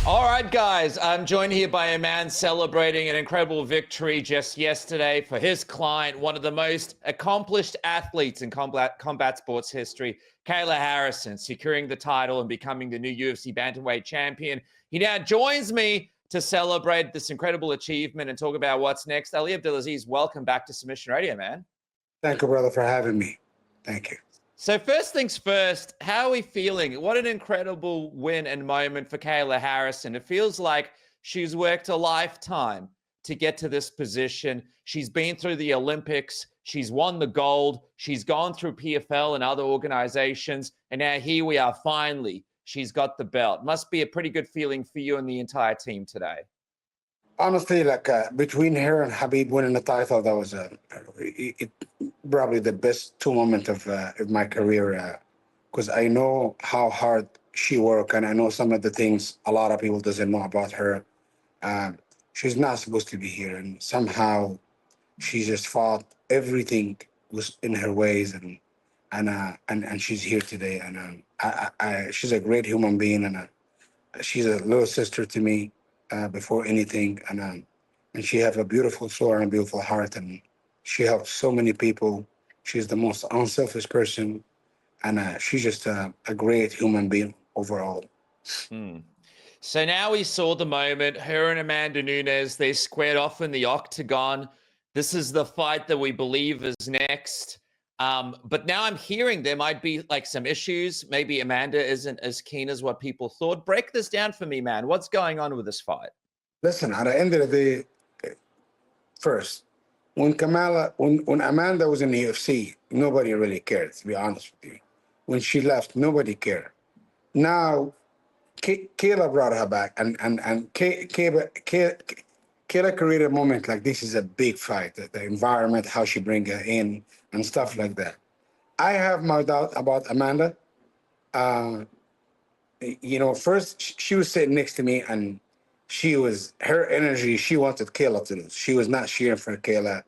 All right, guys, I'm joined here by a man celebrating an incredible victory just yesterday for his client, one of the most accomplished athletes in combat sports history, Kayla Harrison, securing the title and becoming the new UFC bantamweight champion. He now joins me to celebrate this incredible achievement and talk about what's next. Ali Abdelaziz, welcome back to Submission Radio, man. Thank you, brother, for having me. Thank you. So first things first, how are we feeling? What an incredible win and moment for Kayla Harrison. It feels like she's worked a lifetime to get to this position. She's been through the Olympics. She's won the gold. She's gone through PFL and other organizations. And now here we are, finally. She's got the belt. Must be a pretty good feeling for you and the entire team today. Honestly, between her and Habib winning the title, that was probably the best two moments of my career, because I know how hard she worked, and I know some of the things a lot of people doesn't know about her. She's not supposed to be here, and somehow she just fought. Everything was in her ways, and she's here today. And she's a great human being, and she's a little sister to me. Before anything, and she has a beautiful soul and a beautiful heart, and she helps so many people. She's the most unselfish person, and she's just a great human being overall. So now we saw the moment, her and Amanda Nunes, they squared off in the octagon. This is the fight that we believe is next. But now I'm hearing there might be like some issues. Maybe Amanda isn't as keen as what people thought. Break this down for me, man. What's going on with this fight? Listen, at the end of the day, first, when Amanda was in the UFC, nobody really cared, to be honest with you. When she left, nobody cared. Now, Kayla brought her back, and Kayla created a moment like this is a big fight. The environment, how she bring her in, and stuff like that. I have my doubt about Amanda. First she was sitting next to me, and her energy. She wanted Kayla to lose. She was not cheering for Kayla.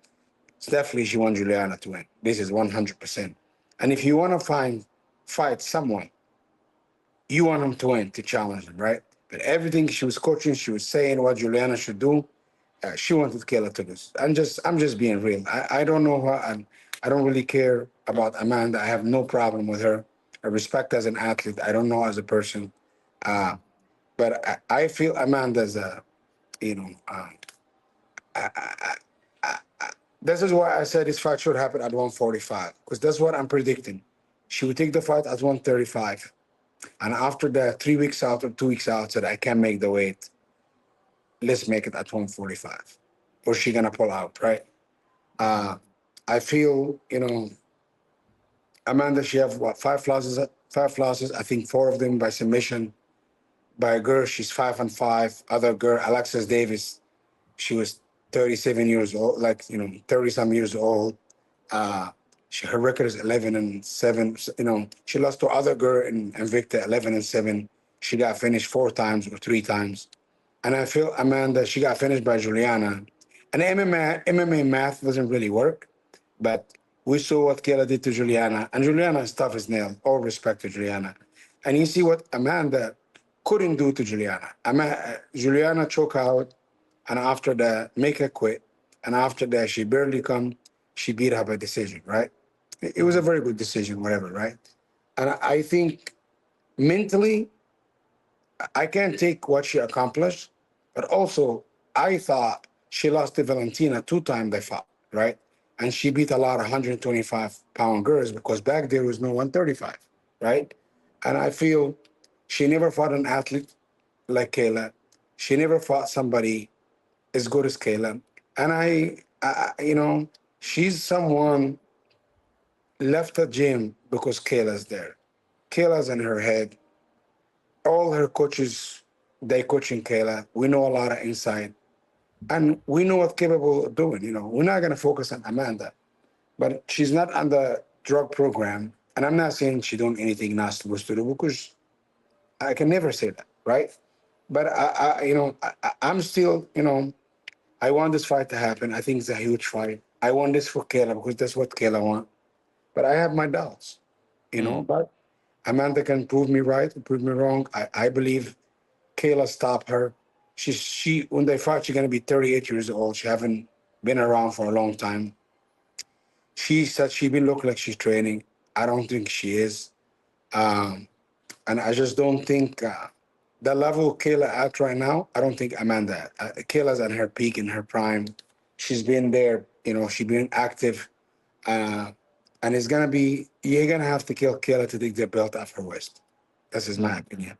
Definitely, she wanted Juliana to win. This is 100%. And if you want to fight someone, you want them to win, to challenge them, right? But everything she was coaching, she was saying what Juliana should do. She wanted Kayla to lose. I'm just being real. I don't know her, and I don't really care about Amanda. I have no problem with her. I respect her as an athlete. I don't know her as a person. But I feel Amanda's this is why I said this fight should happen at 145, because that's what I'm predicting. She would take the fight at 135. And after that, 3 weeks out or 2 weeks out, said, I can't make the weight. Let's make it at 145. Or she gonna pull out, right? I feel, Amanda, she have what, 5 losses? 5 losses. I think 4 of them by submission. By a girl, she's 5-5. Other girl, Alexis Davis, she was 37 years old, 30-some years old. Her record is 11-7. She lost to other girl in Invicta, 11-7. She got finished 4 times or 3 times. And I feel Amanda, she got finished by Juliana. And MMA math doesn't really work, but we saw what Kayla did to Juliana. And Juliana is tough as nails. All respect to Juliana. And you see what Amanda couldn't do to Juliana. Juliana choke out, and after that, make her quit. And after that, she barely she beat her by decision, right? It was a very good decision, whatever, right? And I think mentally, I can't take what she accomplished, but also I thought she lost to Valentina 2 times they fought, right? And she beat a lot of 125-pound girls because back there was no 135, right? And I feel she never fought an athlete like Kayla. She never fought somebody as good as Kayla. And she's someone left the gym because Kayla's there. Kayla's in her head. All her coaches, they coaching Kayla. We know a lot of inside. And we know what's capable of doing. We're not going to focus on Amanda. But she's not on the drug program. And I'm not saying she doing anything not supposed to do, because I can never say that, right? But I'm still, I want this fight to happen. I think it's a huge fight. I want this for Kayla because that's what Kayla wants. But I have my doubts, But Amanda can prove me right, prove me wrong. I believe Kayla stopped her. She when they fought, she's gonna be 38 years old. She haven't been around for a long time. She said she been looking like she's training. I don't think she is. And I just don't think the level Kayla at right now, I don't think Amanda. Kayla's at her peak in her prime. She's been there, you know, she's been active. And it's gonna be, you're gonna have to kill Kayla to take the belt off her waist. This is my opinion.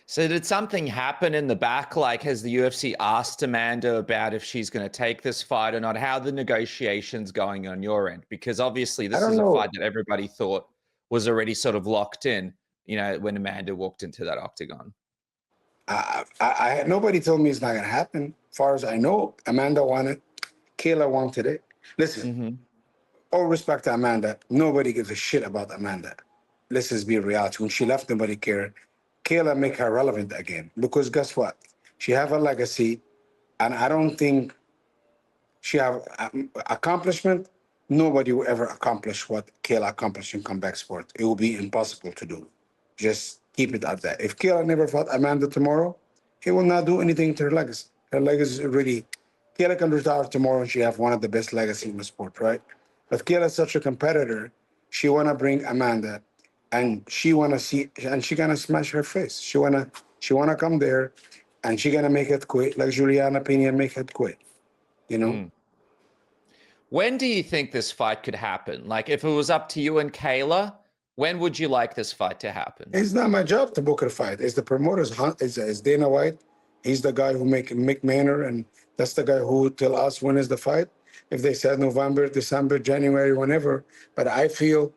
So did something happen in the back? Like, has the UFC asked Amanda about if she's going to take this fight or not? How are the negotiations going on your end? Because obviously this is a fight that everybody thought was already sort of locked in, you know, when Amanda walked into that octagon. Nobody told me it's not going to happen. As far as I know, Amanda wanted, Kayla wanted it. Listen, all respect to Amanda, nobody gives a shit about Amanda. Let's just be reality. When she left, nobody cared. Kayla make her relevant again, because guess what? She have a legacy, and I don't think she have accomplishment. Nobody will ever accomplish what Kayla accomplished in combat sport. It will be impossible to do. Just keep it at that. If Kayla never fought Amanda tomorrow, it will not do anything to her legacy. Her legacy is really, Kayla can retire tomorrow and she have one of the best legacy in the sport, right? But Kayla is such a competitor. She want to bring Amanda, and she want to see, and she gonna smash her face. She wanna come there, and she gonna make it quit, like Juliana Pena make it quit, you know? When do you think this fight could happen? Like, if it was up to you and Kayla, when would you like this fight to happen? It's not my job to book a fight. It's the promoter's hunt. It's Dana White. He's the guy who make Mick Manor, and that's the guy who tell us when is the fight. If they said November, December, January, whenever. But I feel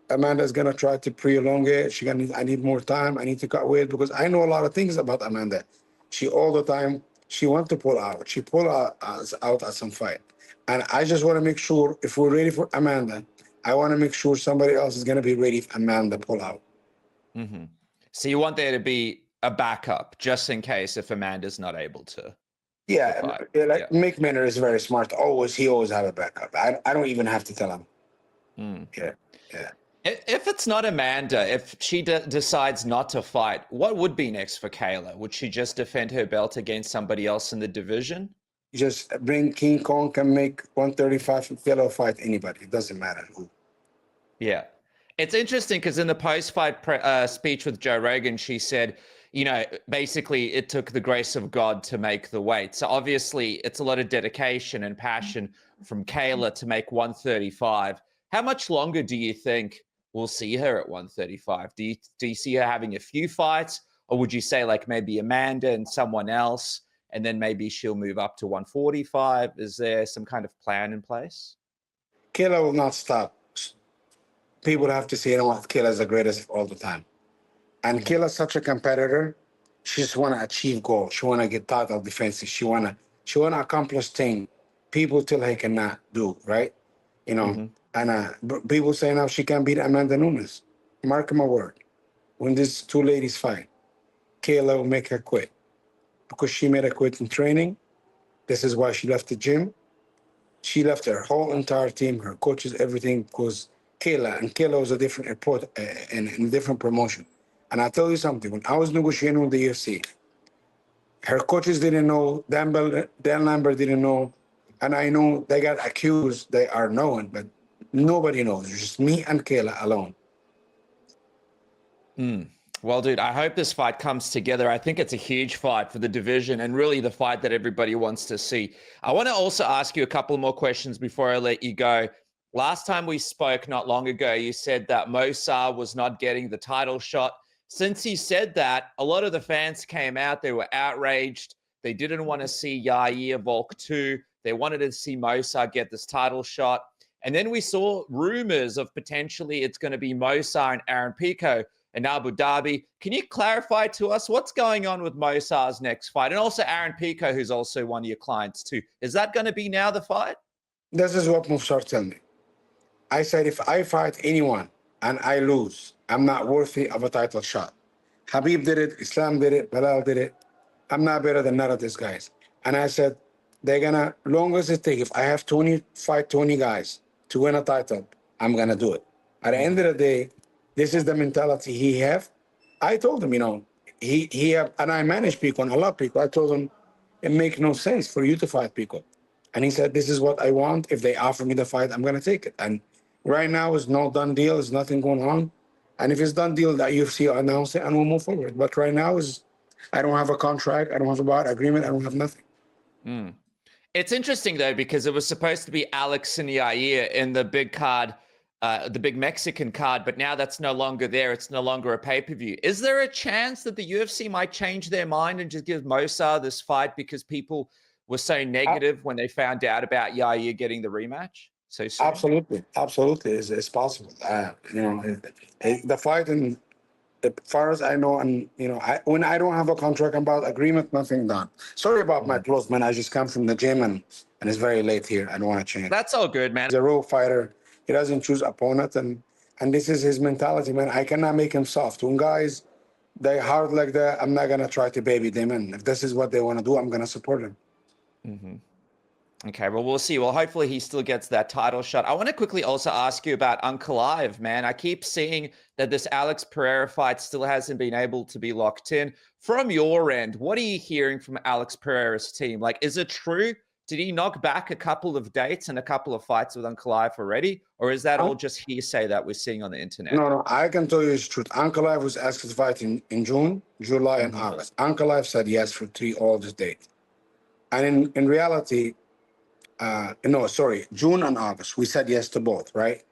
Amanda's gonna try to prolong it. I need more time. I need to cut weight, because I know a lot of things about Amanda. She all the time, she wants to pull out. She pull out at some fight. And I just want to make sure, if we're ready for Amanda, I want to make sure somebody else is going to be ready if Amanda pull out. So you want there to be a backup just in case if Amanda's not able to. Yeah, Mick Manor is very smart. He always have a backup. I don't even have to tell him. Yeah. If it's not Amanda, if she decides not to fight, what would be next for Kayla? Would she just defend her belt against somebody else in the division? Just bring King Kong, can make 135 and Kayla fight anybody. It doesn't matter who. Yeah. It's interesting because in the post-fight speech with Joe Rogan, she said, you know, basically it took the grace of God to make the weight. So obviously it's a lot of dedication and passion from Kayla to make 135. How much longer do you think we'll see her at 135? Do you see her having a few fights, or would you say like maybe Amanda and someone else, and then maybe she'll move up to 145? Is there some kind of plan in place? Kayla will not stop. People have to say, you know what, Kayla's the greatest of all the time. And Kayla's such a competitor. She just want to achieve goals. She want to get title defenses. She want to accomplish things people tell her cannot do, right? You know, and people say now she can beat Amanda Nunes. Mark my word. When these two ladies fight, Kayla will make her quit. Because she made her quit in training. This is why she left the gym. She left her whole entire team, her coaches, everything, because Kayla was a different airport and in a different promotion. And I'll tell you something, when I was negotiating with the UFC, her coaches didn't know, Dan Lambert didn't know, and I know they got accused, they are known, but nobody knows. It's just me and Kayla alone. Well, dude, I hope this fight comes together. I think it's a huge fight for the division and really the fight that everybody wants to see. I want to also ask you a couple more questions before I let you go. Last time we spoke not long ago, you said that Movsar was not getting the title shot. Since you said that, a lot of the fans came out. They were outraged. They didn't want to see Yair Volk 2. They wanted to see Movsar get this title shot. And then we saw rumors of potentially it's going to be Movsar and Aaron Pico in Abu Dhabi. Can you clarify to us what's going on with Movsar's next fight? And also Aaron Pico, who's also one of your clients too. Is that going to be now the fight? This is what Movsar told me. I said, if I fight anyone and I lose, I'm not worthy of a title shot. Habib did it, Islam did it, Bilal did it. I'm not better than none of these guys. And I said, they're gonna, long as it takes, if I have 20 guys to win a title, I'm gonna do it. At the end of the day, this is the mentality he have. I told him, you know, and I manage Pico and a lot of people. I told him it makes no sense for you to fight Pico, and he said, "This is what I want. If they offer me the fight, I'm gonna take it." And right now is no done deal. There's nothing going on, and if it's done deal, that UFC will announce it and we'll move forward. But right now is I don't have a contract. I don't have a bar agreement. I don't have nothing. It's interesting though, because it was supposed to be Alex and Yair in the big card, the big Mexican card, but now that's no longer there. It's no longer a pay-per-view. Is there a chance that the UFC might change their mind and just give Movsar this fight because people were so negative when they found out about Yair getting the rematch so soon? Absolutely, it's possible. The fight, and as far as I know, and when I don't have a contract about agreement, nothing done. Sorry about my clothes, man. I just come from the gym and it's very late here. I don't want to change. That's all good, man. He's a real fighter. He doesn't choose opponent, and this is his mentality, man. I cannot make him soft. When guys they hard like that, I'm not gonna try to baby them in. If this is what they want to do, I'm gonna support them. Okay, well, we'll see. Well, hopefully he still gets that title shot. I want to quickly also ask you about Ankalaev, man. I keep seeing that this Alex Pereira fight still hasn't been able to be locked in. From your end, what are you hearing from Alex Pereira's team? Like, is it true? Did he knock back a couple of dates and a couple of fights with Ankalaev already? Or is that all just hearsay that we're seeing on the internet? No, I can tell you it's truth. Ankalaev was asked to fight in June, July, and August. Ankalaev said yes for all these dates. And in reality, June and August. We said yes to both, right?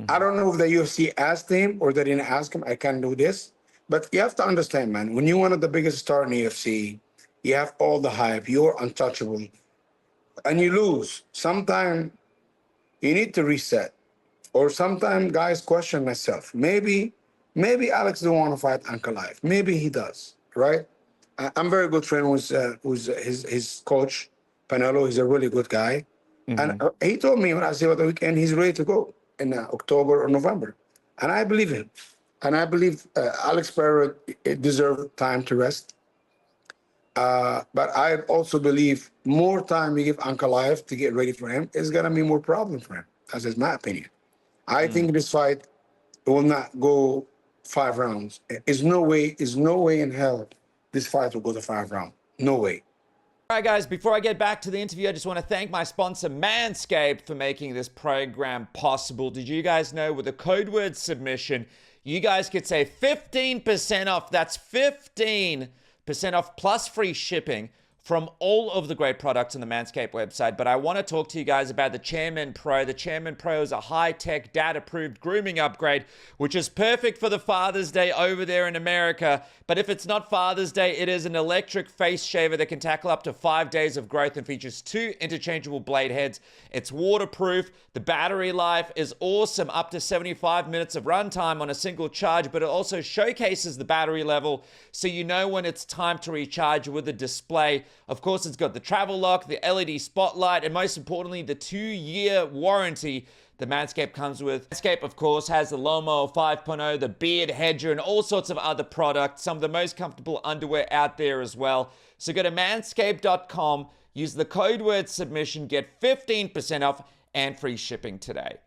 I don't know if the UFC asked him or they didn't ask him. I can't do this. But you have to understand, man, when you're one of the biggest stars in the UFC, you have all the hype, you're untouchable, and you lose. Sometimes you need to reset. Or sometimes guys question myself. Maybe Alex don't want to fight Ankalaev. Maybe he does, right? I'm very good friend with his coach, Panelo. He's a really good guy. And he told me when I see about the weekend, he's ready to go in October or November. And I believe him. And I believe Alex Pereira deserves time to rest. But I also believe more time you give Ankalaev to get ready for him is going to be more problem for him. That's just my opinion. I think this fight will not go 5 rounds. There's no way in hell this fight will go to 5 rounds. No way. All right, guys, before I get back to the interview, I just want to thank my sponsor, MANSCAPED, for making this program possible. Did you guys know with a code word submission, you guys could save 15% off? That's 15% off plus free shipping from all of the great products on the Manscaped website. But I want to talk to you guys about the Chairman Pro. The Chairman Pro is a high-tech, data-approved grooming upgrade, which is perfect for the Father's Day over there in America. But if it's not Father's Day, it is an electric face shaver that can tackle up to 5 days of growth and features 2 interchangeable blade heads. It's waterproof. The battery life is awesome, up to 75 minutes of runtime on a single charge, but it also showcases the battery level so you know when it's time to recharge with a display. Of course, it's got the travel lock, the LED spotlight, and most importantly, the 2-year warranty the Manscaped comes with. Manscaped, of course, has the Lawnmower 5.0, the Beard Hedger, and all sorts of other products. Some of the most comfortable underwear out there as well. So go to manscaped.com, use the code word submission, get 15% off and free shipping today.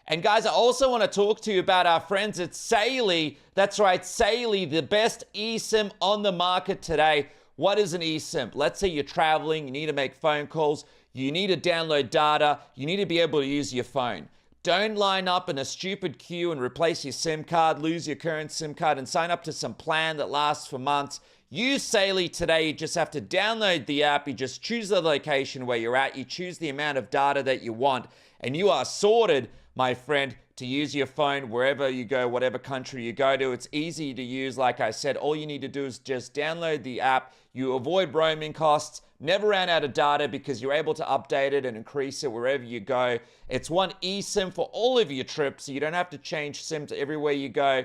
And guys, I also want to talk to you about our friends at SAILY. That's right, SAILY, the best eSIM on the market today. What is an eSIM? Let's say you're traveling, you need to make phone calls, you need to download data, you need to be able to use your phone. Don't line up in a stupid queue and replace your SIM card, lose your current SIM card, and sign up to some plan that lasts for months. Use SAILY today. You just have to download the app. You just choose the location where you're at. You choose the amount of data that you want, and you are sorted, my friend, to use your phone wherever you go, whatever country you go to. It's easy to use. Like I said, all you need to do is just download the app. You avoid roaming costs, never ran out of data because you're able to update it and increase it wherever you go. It's one eSIM for all of your trips, so you don't have to change SIMs everywhere you go.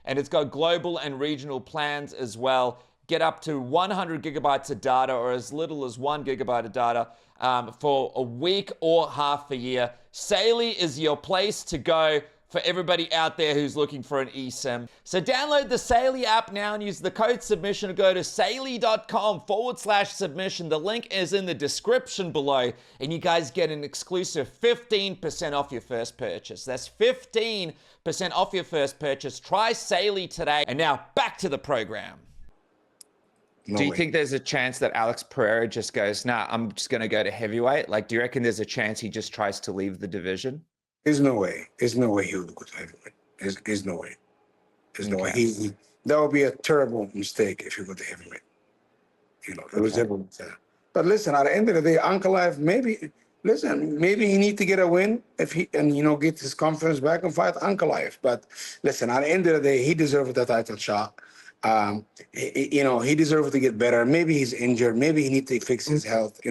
And it's got global and regional plans as well. Get up to 100 gigabytes of data or as little as 1 gigabyte of data for a week or half a year. SAILY is your place to go for everybody out there who's looking for an eSIM. So download the SAILY app now and use the code submission or go to saily.com/submission. The link is in the description below and you guys get an exclusive 15% off your first purchase. That's 15% off your first purchase. Try SAILY today. And now back to the program. No Do you way. think there's a chance that Alex Pereira just goes, nah, I'm just going to go to heavyweight? Like, do you reckon there's a chance he just tries to leave the division? There's no way. There's no way he would go to heavyweight. There's no way. There's no way. That would be a terrible mistake if he go to heavyweight. You know, it was everyone said. But listen, at the end of the day, Ankalaev, maybe he need to get a win if he get his confidence back and fight Ankalaev. But listen, at the end of the day, he deserved the title shot. He deserved to get better. Maybe he's injured. Maybe he needs to fix his health.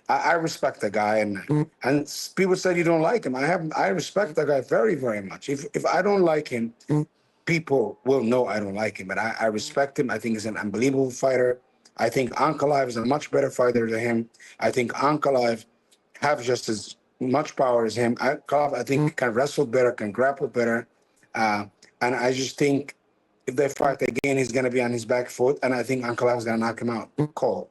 I respect the guy, and people said you don't like him. I respect the guy very, very much. If I don't like him, people will know I don't like him. But I respect him. I think he's an unbelievable fighter. I think Ankalaev is a much better fighter than him. I think Ankalaev have just as much power as him. I think can wrestle better, can grapple better, and I just think if they fight again, he's going to be on his back foot, and I think Ankalaev is going to knock him out cold.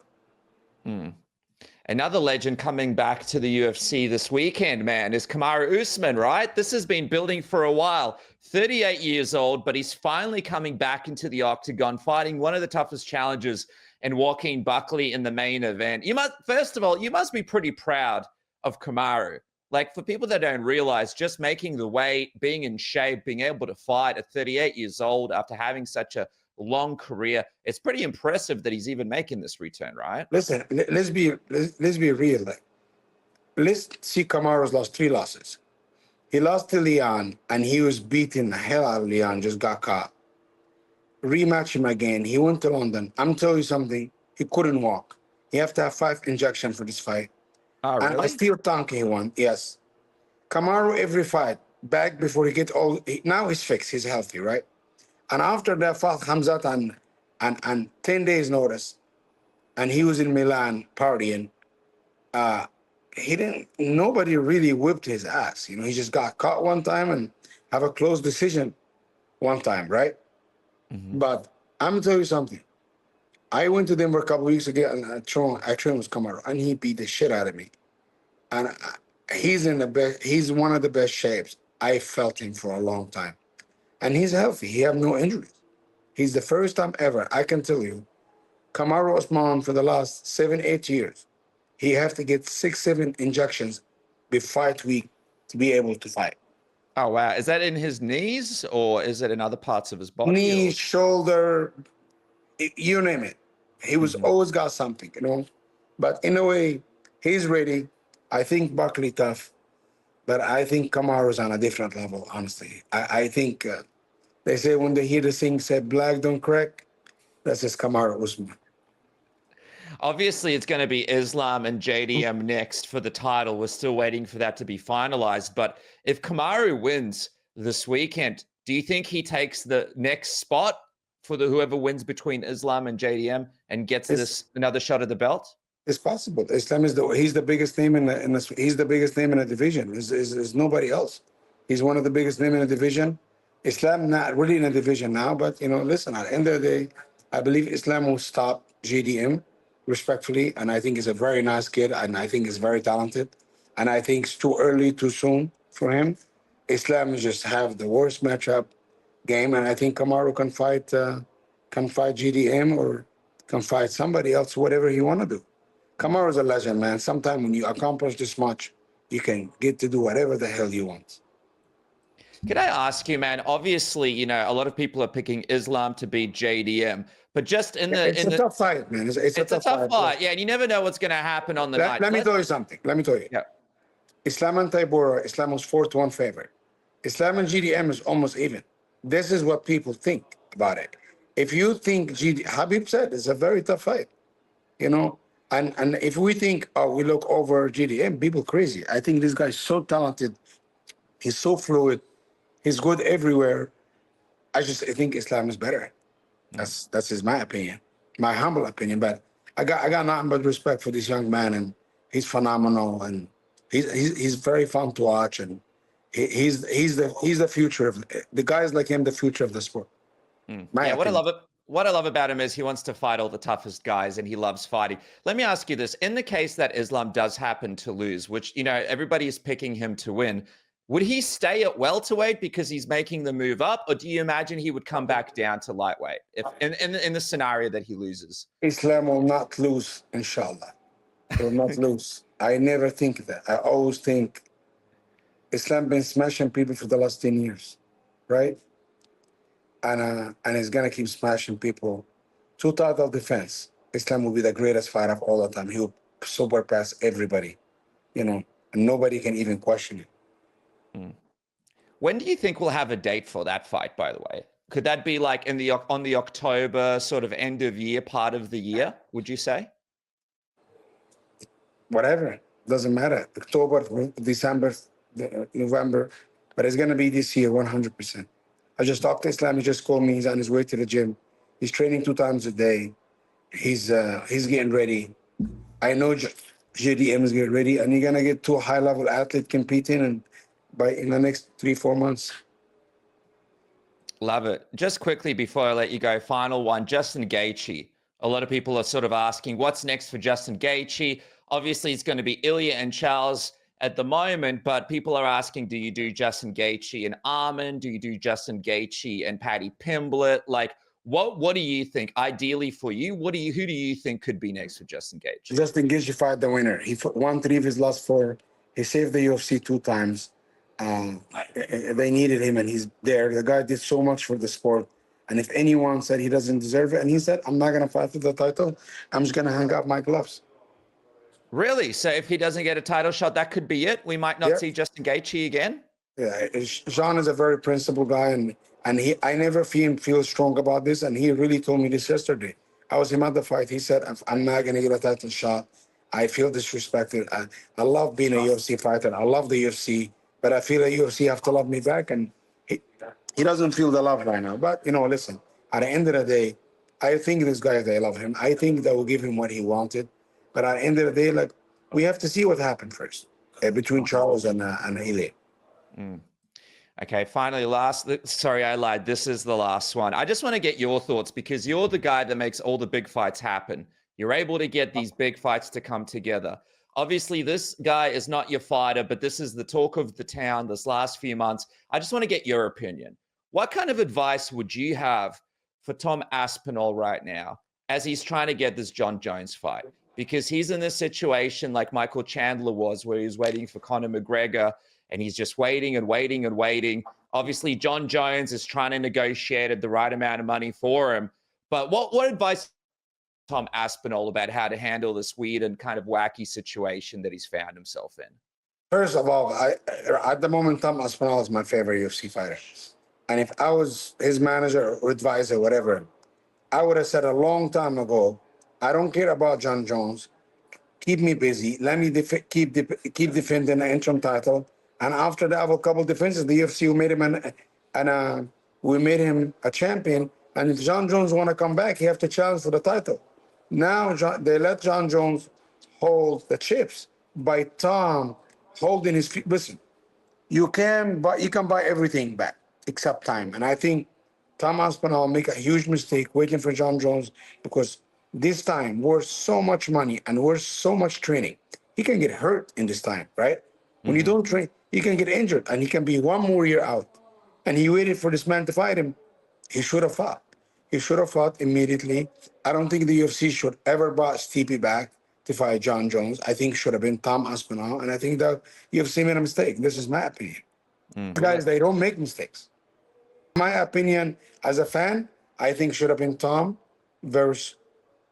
Another legend coming back to the UFC this weekend, man, is Kamaru Usman, right? This has been building for a while. 38 years old, but he's finally coming back into the octagon, fighting one of the toughest challengers and Joaquin Buckley in the main event. First of all, you must be pretty proud of Kamaru. Like, for people that don't realize, just making the weight, being in shape, being able to fight at 38 years old after having such a long career, it's pretty impressive that he's even making this return, right? Listen, let's be real. Let's see Kamaru's lost 3 losses. He lost to Leon, and he was beating the hell out of Leon, just got caught. Rematch him again. He went to London. I'm telling you something. He couldn't walk. He have to have 5 injections for this fight. Oh, really? And I still think he won. Yes. Kamaru, every fight, back before he get all, now he's fixed. He's healthy, right? And after that fight comes out on 10 days notice, and he was in Milan partying, nobody really whipped his ass. He just got caught one time and have a close decision one time, right? But I'm gonna tell you something. I went to Denver a couple weeks ago, and I trained with Kamaru, and he beat the shit out of me. And he's one of the best shapes I felt him for a long time. And he's healthy. He have no injuries. He's the first time ever, I can tell you, Kamaru Usman for the last 7-8 years, he have to get 6-7 injections before fight week to be able to fight. Oh, wow. Is that in his knees, or is it in other parts of his body? Knee, shoulder, you name it. He was always got something, But in a way, he's ready. I think Buckley tough, but I think Kamaru's on a different level, honestly. I think they say when they hear the thing said, black don't crack, that's just Kamaru Usman. Obviously, it's going to be Islam and JDM next for the title. We're still waiting for that to be finalized. But if Kamaru wins this weekend, do you think he takes the next spot for whoever wins between Islam and JDM and gets another shot at the belt? It's possible. Islam he's the biggest name he's the biggest name in the division. Is nobody else. He's one of the biggest name in the division. Islam not really in the division now, but listen, at the end of the day, I believe Islam will stop JDM respectfully, and I think he's a very nice kid, and I think he's very talented, and I think it's too early, too soon for him. Islam just have the worst matchup game, and I think Kamaru can fight JDM or can fight somebody else, whatever he want to do. Kamaru's a legend, man. Sometimes when you accomplish this much, you can get to do whatever the hell you want. Can I ask you, man? Obviously, a lot of people are picking Islam to beat JDM, but just it's a tough fight, man. It's a tough fight. Yeah, and you never know what's going to happen on the night. Let me tell you something. Yeah. Islam and Tybura, Islam was 4-1 favorite. Islam and GDM is almost even. This is what people think about it. If you think Habib said it's a very tough fight, and if we think, we look over GDM, people crazy. I think this guy's so talented. He's so fluid. He's good everywhere. I think Islam is better. That's my opinion, my humble opinion. But I got nothing but respect for this young man, and he's phenomenal, and he's very fun to watch, and he's the future of the guys like him, the future of the sport. What I love about him is he wants to fight all the toughest guys, and he loves fighting. Let me ask you this: in the case that Islam does happen to lose, which everybody is picking him to win, would he stay at welterweight because he's making the move up, or do you imagine he would come back down to lightweight if in the scenario that he loses? Islam will not lose, inshallah. He will not lose. I never think that. I always think Islam been smashing people for the last 10 years, right? And he's gonna keep smashing people. 2 title defense. Islam will be the greatest fighter of all the time. He will surpass everybody, you know, and nobody can even question it. When do you think we'll have a date for that fight, by the way? Could that be like on the October sort of end of year part of the year, would you say? Whatever, doesn't matter. October, December, November, but it's gonna be this year, 100%. I just talked to Islam. He just called me. He's on his way to the gym. He's training 2 times a day. He's getting ready. I know JDM is getting ready, and you're gonna get 2 high-level athletes competing, and in the next 3-4 months. Love it. Just quickly before I let you go, final one, Justin Gaethje. A lot of people are sort of asking, what's next for Justin Gaethje? Obviously, it's going to be Ilya and Charles at the moment, but people are asking, do you do Justin Gaethje and Armin? Do you do Justin Gaethje and Paddy Pimblett? Like, what do you think? Ideally for you, who do you think could be next for Justin Gaethje? Justin Gaethje fight the winner. He won 3 of his last 4. He saved the UFC 2 times. They needed him, and he's there. The guy did so much for the sport. And if anyone said he doesn't deserve it, and he said, I'm not going to fight for the title, I'm just going to hang up my gloves. Really? So if he doesn't get a title shot, that could be it? We might not see Justin Gaethje again? Yeah, Jon is a very principled guy, and I never feel strong about this, and he really told me this yesterday. I was him at the fight. He said, I'm not going to get a title shot. I feel disrespected. I love being a UFC fighter. I love the UFC, but I feel the UFC have to love me back, and he doesn't feel the love right now. But, you know, listen, at the end of the day, I think this guy, they love him. I think they will give him what he wanted. But at the end of the day, like, we have to see what happened first between Charles and Ilya. Okay, finally, sorry, I lied. This is the last one. I just want to get your thoughts because you're the guy that makes all the big fights happen. You're able to get these big fights to come together. Obviously, this guy is not your fighter, but this is the talk of the town this last few months. I just want to get your opinion. What kind of advice would you have for Tom Aspinall right now as he's trying to get this Jon Jones fight? Because he's in this situation like Michael Chandler was, where he's waiting for Conor McGregor, and he's just waiting and waiting and waiting. Obviously, Jon Jones is trying to negotiate the right amount of money for him. But what advice Tom Aspinall about how to handle this weird and kind of wacky situation that he's found himself in? First of all, at the moment, Tom Aspinall is my favorite UFC fighter. And if I was his manager or advisor, whatever, I would have said a long time ago, I don't care about Jon Jones. Keep me busy. Let me keep defending the interim title. And after that, I have a couple defenses. The UFC we made him a champion. And if Jon Jones want to come back, he have to challenge for the title. Now they let Jon Jones hold the chips by Tom holding his feet. Listen, you can buy everything back except time. And I think Tom Aspinall make a huge mistake waiting for Jon Jones, because this time worth so much money and worth so much training. He can get hurt in this time, right? When you don't train, he can get injured, and he can be 1 more year out. And he waited for this man to fight him. He should have fought. He should have fought immediately. I don't think the UFC should ever buy Stipe back to fight Jon Jones. I think it should have been Tom Aspinall, and I think the UFC made a mistake. This is my opinion. Guys, they don't make mistakes. My opinion as a fan, I think should have been Tom versus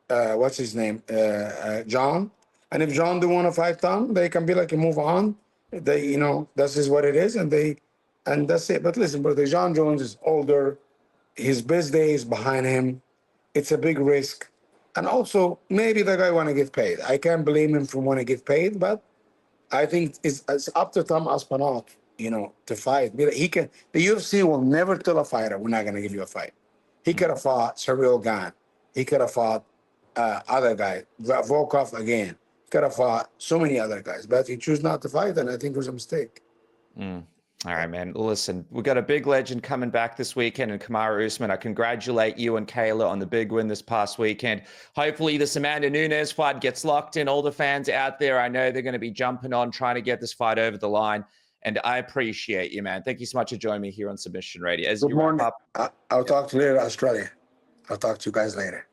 what's his name, Jon. And if Jon don't want to fight Tom, they can be like, move on. They, you know, this is what it is, and that's it. But listen, brother, Jon Jones is older. His best day is behind him. It's a big risk. And also, maybe the guy want to get paid. I can't blame him for want to get paid, but I think it's up to Tom Aspinall, you know, to fight. He can. The UFC will never tell a fighter, we're not going to give you a fight. He could have fought Cyril Gane. He could have fought other guys, Volkov again. He could have fought so many other guys, but he chose not to fight, and I think it was a mistake. All right, man. Listen, we've got a big legend coming back this weekend in Kamaru Usman. I congratulate you and Kayla on the big win this past weekend. Hopefully this Amanda Nunes fight gets locked in. All the fans out there, I know they're going to be jumping on, trying to get this fight over the line. And I appreciate you, man. Thank you so much for joining me here on Submission Radio. As Good you wrap morning. up, I'll talk to you later, Australia. I'll talk to you guys later.